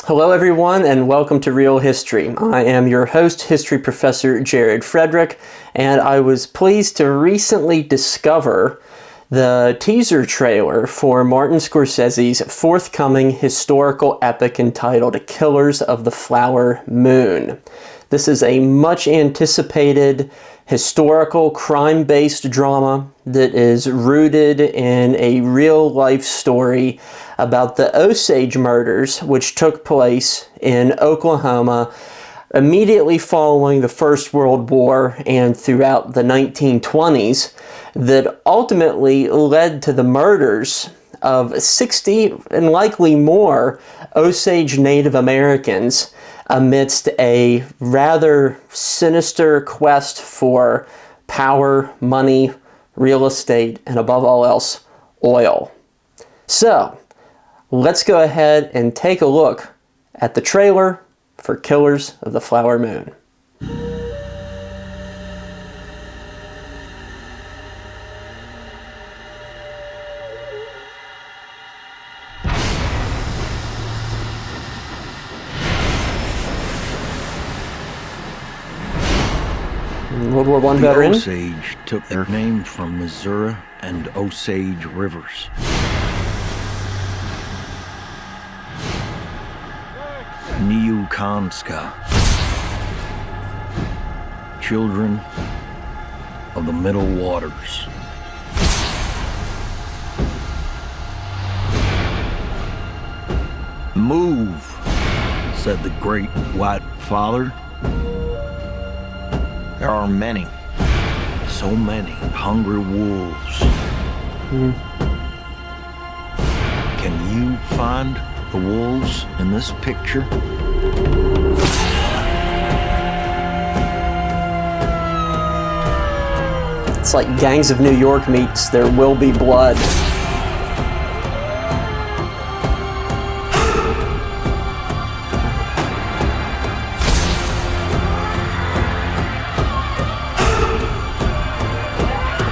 Hello everyone and welcome to Real History. I am your host, history professor Jared Frederick, and I was pleased to recently discover the teaser trailer for Martin Scorsese's forthcoming historical epic entitled Killers of the Flower Moon. This is a much anticipated historical crime-based drama that is rooted in a real-life story about the Osage murders, which took place in Oklahoma immediately following the First World War and throughout the 1920s, that ultimately led to the murders of 60 and likely more Osage Native Americans amidst a rather sinister quest for power, money, real estate, and above all else, oil. So, let's go ahead and take a look at the trailer for Killers of the Flower Moon. World War I veteran. The Osage took their name from Missouri and Osage rivers. Neokanska, children of the Middle Waters. Move, said the great white father. There are many, so many hungry wolves. Can you find the wolves in this picture? It's like Gangs of New York meets There Will Be Blood.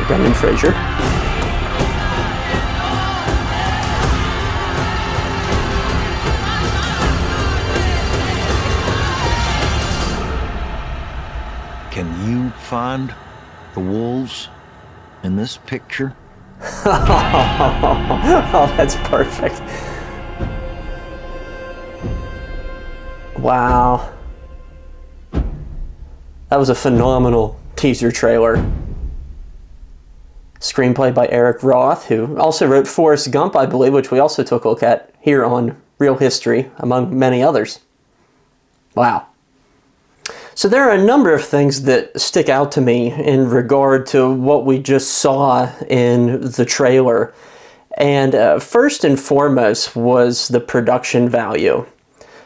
Brendan Fraser. Can you find the wolves in this picture? Oh, that's perfect. Wow. That was a phenomenal teaser trailer. Screenplay by Eric Roth, who also wrote Forrest Gump, I believe, which we also took a look at here on Real History, among many others. Wow. So there are a number of things that stick out to me in regard to what we just saw in the trailer. And first and foremost was the production value.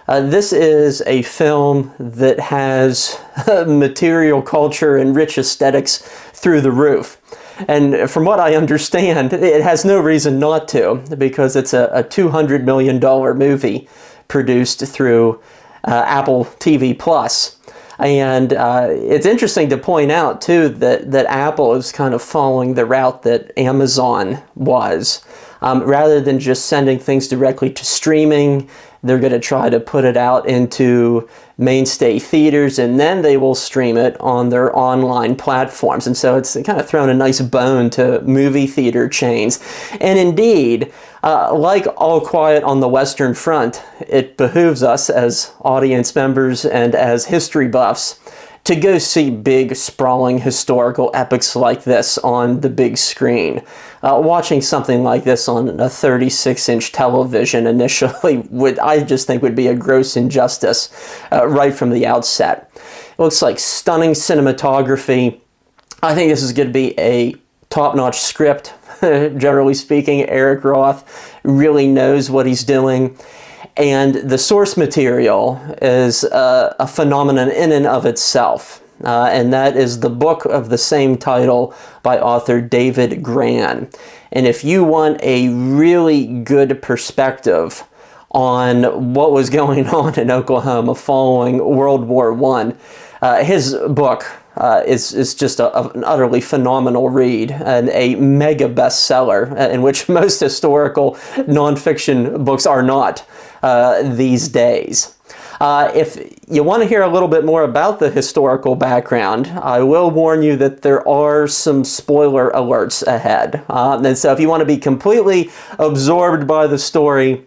This is a film that has material culture and rich aesthetics through the roof. And from what I understand, it has no reason not to, because it's a $200 million movie produced through Apple TV Plus. And it's interesting to point out, too, that Apple is kind of following the route that Amazon was. Rather than just sending things directly to streaming, they're going to try to put it out into mainstay theaters, and then they will stream it on their online platforms. And so it's kind of thrown a nice bone to movie theater chains. And indeed, like All Quiet on the Western Front, it behooves us as audience members and as history buffs to go see big, sprawling historical epics like this on the big screen. Watching something like this on a 36-inch television initially I just think would be a gross injustice right from the outset. It looks like stunning cinematography. I think this is going to be a top-notch script. Generally speaking, Eric Roth really knows what he's doing. And the source material is a phenomenon in and of itself. And that is the book of the same title by author David Grann. And if you want a really good perspective on what was going on in Oklahoma following World War I, his book is just an utterly phenomenal read and a mega bestseller, in which most historical nonfiction books are not. these days. If you want to hear a little bit more about the historical background, I will warn you that there are some spoiler alerts ahead. And so if you want to be completely absorbed by the story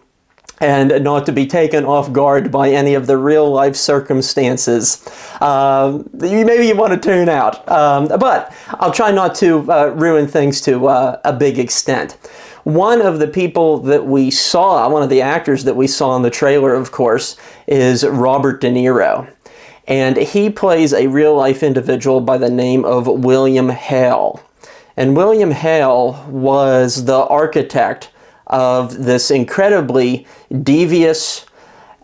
and not to be taken off guard by any of the real life circumstances, maybe you want to tune out. But I'll try not to ruin things to a big extent. One of the people that we saw, one of the actors that we saw in the trailer, of course, is Robert De Niro. And he plays a real-life individual by the name of William Hale. And William Hale was the architect of this incredibly devious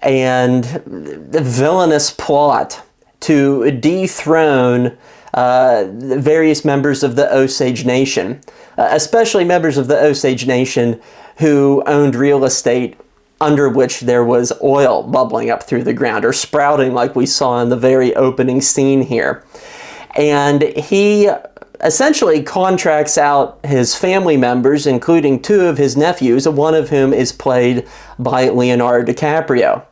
and villainous plot to dethrone various members of the Osage Nation, especially members of the Osage Nation who owned real estate under which there was oil bubbling up through the ground, or sprouting like we saw in the very opening scene here. And he essentially contracts out his family members, including two of his nephews, one of whom is played by Leonardo DiCaprio.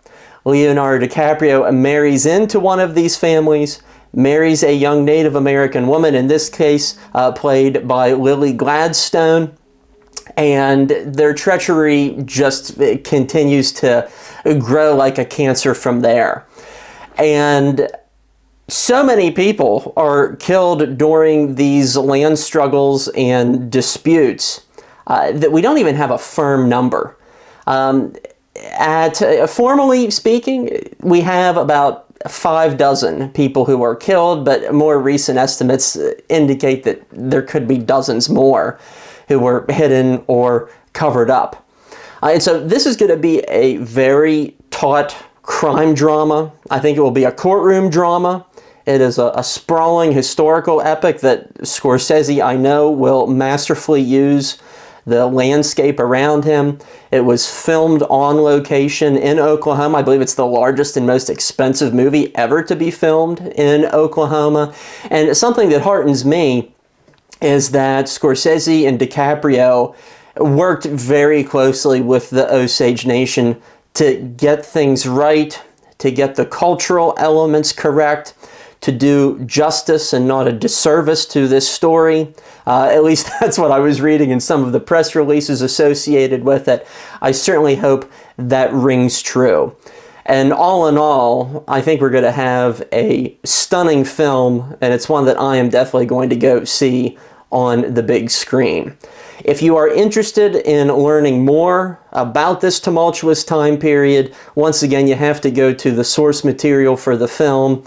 Leonardo DiCaprio marries into one of these families, marries a young Native American woman, in this case played by Lily Gladstone, and their treachery just continues to grow like a cancer from there. And so many people are killed during these land struggles and disputes that we don't even have a firm number. Formally speaking, we have about 6 people who are killed, but more recent estimates indicate that there could be dozens more who were hidden or covered up. And so this is going to be a very taut crime drama. I think it will be a courtroom drama. It is a sprawling historical epic that Scorsese, I know, will masterfully use the landscape around him. It was filmed on location in Oklahoma. I believe it's the largest and most expensive movie ever to be filmed in Oklahoma. And something that heartens me is that Scorsese and DiCaprio worked very closely with the Osage Nation to get things right, to get the cultural elements correct, to do justice and not a disservice to this story. At least that's what I was reading in some of the press releases associated with it. I certainly hope that rings true. And all in all, I think we're going to have a stunning film, and it's one that I am definitely going to go see on the big screen. If you are interested in learning more about this tumultuous time period, once again, you have to go to the source material for the film,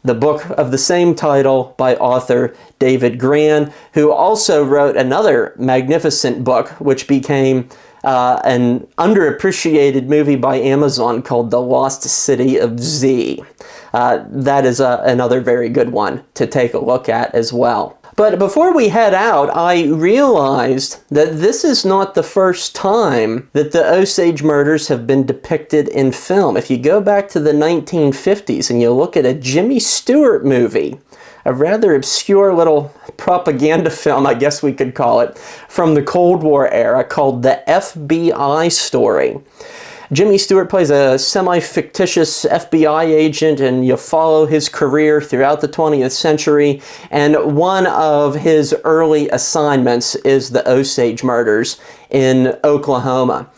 the book of the same title by author David Grann, who also wrote another magnificent book, which became an underappreciated movie by Amazon called The Lost City of Z. That is another very good one to take a look at as well. But before we head out, I realized that this is not the first time that the Osage murders have been depicted in film. If you go back to the 1950s and you look at a Jimmy Stewart movie, a rather obscure little propaganda film, I guess we could call it, from the Cold War era called The FBI Story. Jimmy Stewart plays a semi-fictitious FBI agent, and you follow his career throughout the 20th century, and one of his early assignments is the Osage murders in Oklahoma.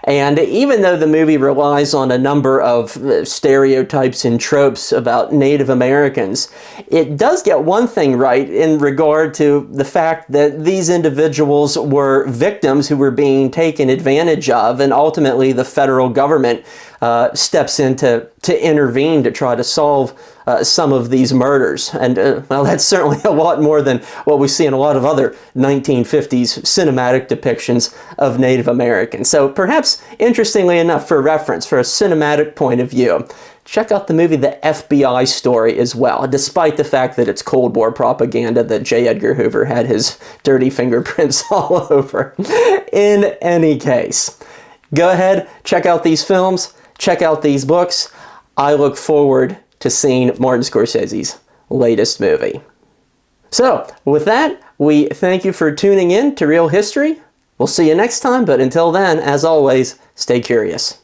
And even though the movie relies on a number of stereotypes and tropes about Native Americans, it does get one thing right in regard to the fact that these individuals were victims who were being taken advantage of, and ultimately the federal government steps in to intervene to try to solve some of these murders. And well, that's certainly a lot more than what we see in a lot of other 1950s cinematic depictions of Native Americans. So perhaps, interestingly enough, for reference, for a cinematic point of view, check out the movie The FBI Story as well, despite the fact that it's Cold War propaganda that J. Edgar Hoover had his dirty fingerprints all over. In any case, go ahead, check out these films, check out these books. I look forward to seeing Martin Scorsese's latest movie. So, with that, we thank you for tuning in to Real History. We'll see you next time, but until then, as always, stay curious.